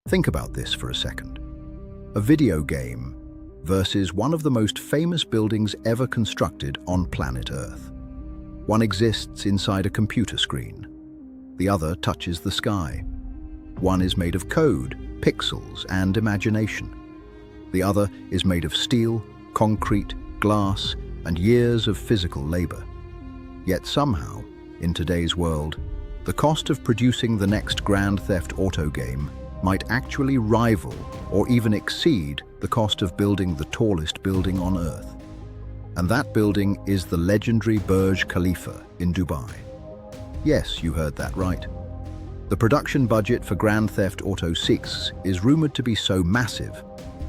Think about this for a second. A video game versus one of the most famous buildings ever constructed on planet Earth. One exists inside a computer screen. The other touches the sky. One is made of code, pixels, and imagination. The other is made of steel, concrete, glass, and years of physical labor. Yet somehow, in today's world, the cost of producing the next Grand Theft Auto game might actually rival or even exceed the cost of building the tallest building on Earth. And that building is the legendary Burj Khalifa in Dubai. Yes, you heard that right. The production budget for Grand Theft Auto 6 is rumored to be so massive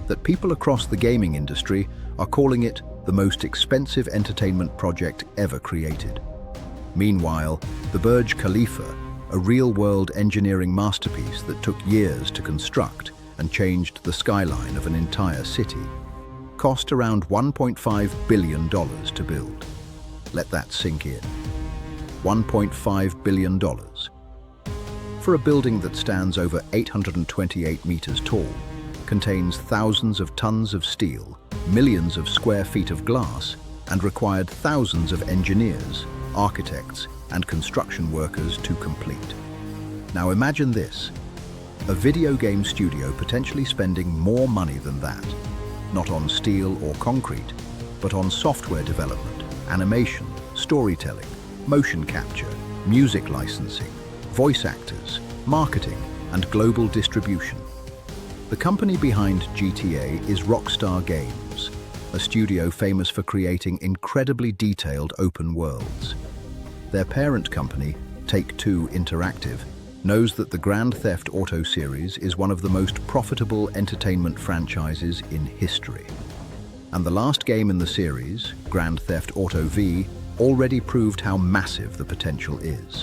that people across the gaming industry are calling it the most expensive entertainment project ever created. Meanwhile, the Burj Khalifa, a real-world engineering masterpiece that took years to construct and changed the skyline of an entire city, cost around $1.5 billion to build. Let that sink in. $1.5 billion. For a building that stands over 828 meters tall, contains thousands of tons of steel, millions of square feet of glass, and required thousands of engineers, architects, and construction workers to complete. Now imagine this, a video game studio potentially spending more money than that, not on steel or concrete, but on software development, animation, storytelling, motion capture, music licensing, voice actors, marketing, and global distribution. The company behind GTA is Rockstar Games, a studio famous for creating incredibly detailed open worlds. Their parent company, Take-Two Interactive, knows that the Grand Theft Auto series is one of the most profitable entertainment franchises in history. And the last game in the series, Grand Theft Auto V, already proved how massive the potential is.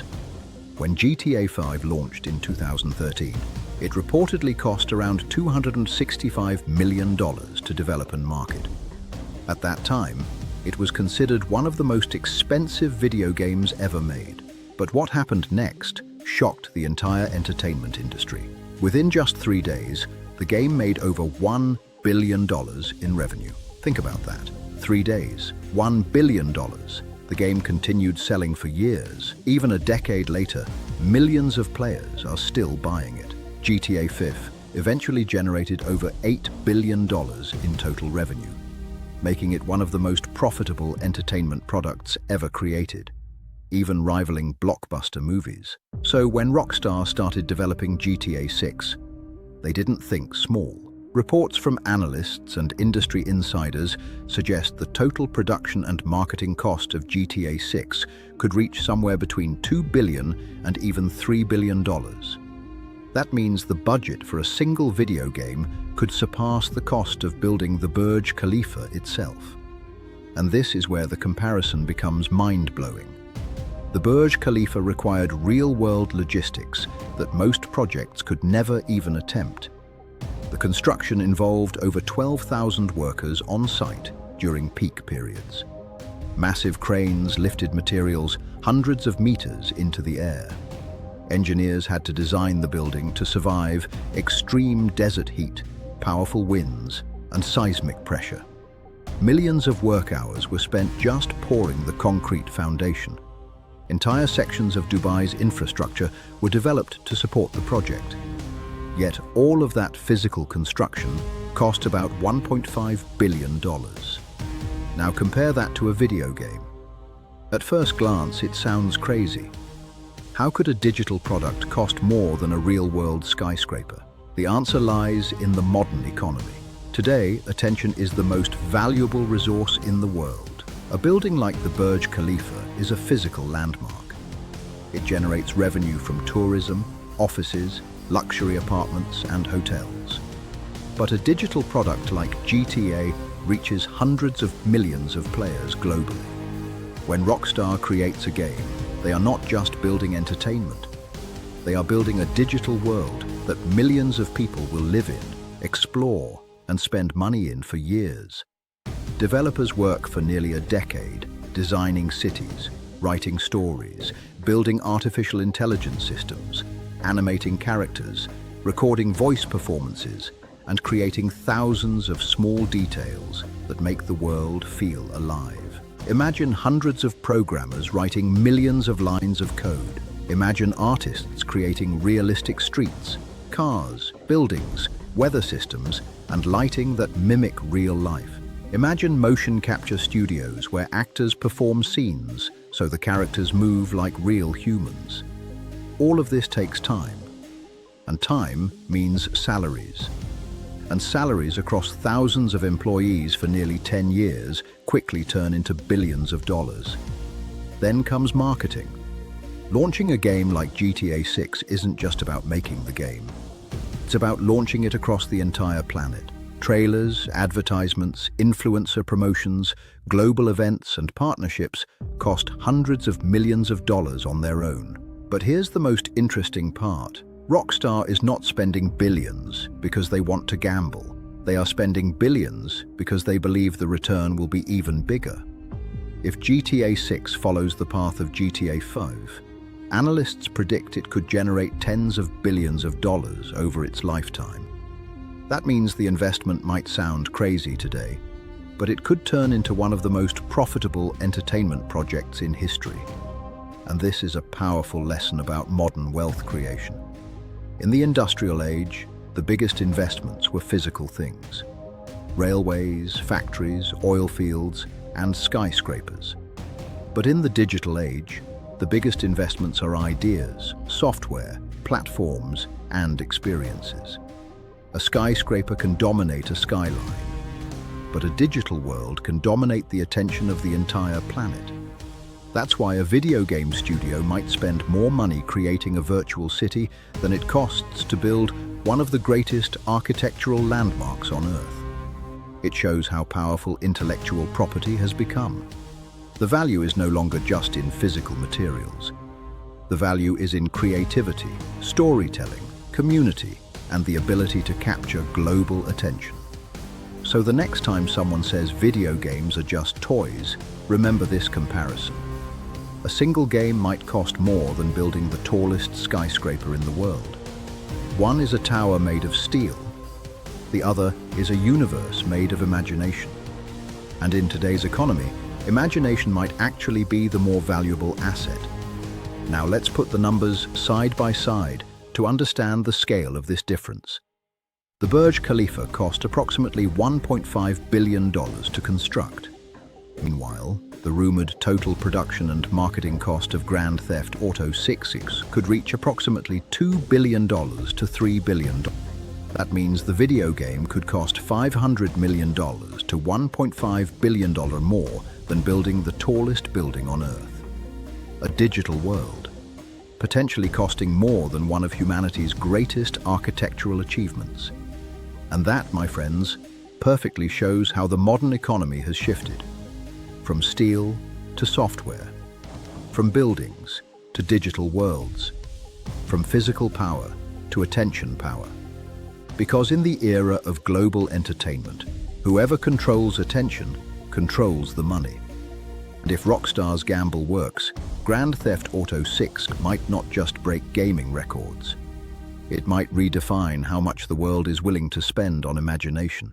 When GTA 5 launched in 2013, it reportedly cost around $265 million to develop and market. At that time, it was considered one of the most expensive video games ever made. But what happened next shocked the entire entertainment industry. Within just 3 days, the game made over $1 billion in revenue. Think about that. 3 days, $1 billion. The game continued selling for years. Even a decade later, millions of players are still buying it. GTA 5 eventually generated over $8 billion in total revenue, making it one of the most profitable entertainment products ever created, even rivaling blockbuster movies. So when Rockstar started developing GTA 6, they didn't think small. Reports from analysts and industry insiders suggest the total production and marketing cost of GTA 6 could reach somewhere between $2 billion and even $3 billion. That means the budget for a single video game could surpass the cost of building the Burj Khalifa itself. And this is where the comparison becomes mind-blowing. The Burj Khalifa required real-world logistics that most projects could never even attempt. The construction involved over 12,000 workers on site during peak periods. Massive cranes lifted materials hundreds of meters into the air. Engineers had to design the building to survive extreme desert heat, powerful winds, and seismic pressure. Millions of work hours were spent just pouring the concrete foundation. Entire sections of Dubai's infrastructure were developed to support the project. Yet all of that physical construction cost about $1.5 billion. Now compare that to a video game. At first glance, it sounds crazy. How could a digital product cost more than a real-world skyscraper? The answer lies in the modern economy. Today, attention is the most valuable resource in the world. A building like the Burj Khalifa is a physical landmark. It generates revenue from tourism, offices, luxury apartments, and hotels. But a digital product like GTA reaches hundreds of millions of players globally. When Rockstar creates a game, they are not just building entertainment. They are building a digital world that millions of people will live in, explore, and spend money in for years. Developers work for nearly a decade, designing cities, writing stories, building artificial intelligence systems, animating characters, recording voice performances, and creating thousands of small details that make the world feel alive. Imagine hundreds of programmers writing millions of lines of code. Imagine artists creating realistic streets, cars, buildings, weather systems, and lighting that mimic real life. Imagine motion capture studios where actors perform scenes so the characters move like real humans. All of this takes time, and time means salaries. And salaries across thousands of employees for nearly 10 years quickly turn into billions of dollars. Then comes marketing. Launching a game like GTA 6 isn't just about making the game. It's about launching it across the entire planet. Trailers, advertisements, influencer promotions, global events and partnerships cost hundreds of millions of dollars on their own. But here's the most interesting part. Rockstar is not spending billions because they want to gamble. They are spending billions because they believe the return will be even bigger. If GTA 6 follows the path of GTA 5, analysts predict it could generate tens of billions of dollars over its lifetime. That means the investment might sound crazy today, but it could turn into one of the most profitable entertainment projects in history. And this is a powerful lesson about modern wealth creation. In the industrial age, the biggest investments were physical things: railways, factories, oil fields, and skyscrapers. But in the digital age, the biggest investments are ideas, software, platforms, and experiences. A skyscraper can dominate a skyline, but a digital world can dominate the attention of the entire planet. That's why a video game studio might spend more money creating a virtual city than it costs to build one of the greatest architectural landmarks on Earth. It shows how powerful intellectual property has become. The value is no longer just in physical materials. The value is in creativity, storytelling, community, and the ability to capture global attention. So the next time someone says video games are just toys, remember this comparison. A single game might cost more than building the tallest skyscraper in the world. One is a tower made of steel. The other is a universe made of imagination. And in today's economy, imagination might actually be the more valuable asset. Now let's put the numbers side by side to understand the scale of this difference. The Burj Khalifa cost approximately $1.5 billion to construct. Meanwhile, the rumored total production and marketing cost of Grand Theft Auto 6 could reach approximately $2 billion to $3 billion. That means the video game could cost $500 million to $1.5 billion more than building the tallest building on Earth. A digital world, potentially costing more than one of humanity's greatest architectural achievements. And that, my friends, perfectly shows how the modern economy has shifted. From steel to software, from buildings to digital worlds, from physical power to attention power. Because in the era of global entertainment, whoever controls attention controls the money. And if Rockstar's gamble works, Grand Theft Auto 6 might not just break gaming records. It might redefine how much the world is willing to spend on imagination.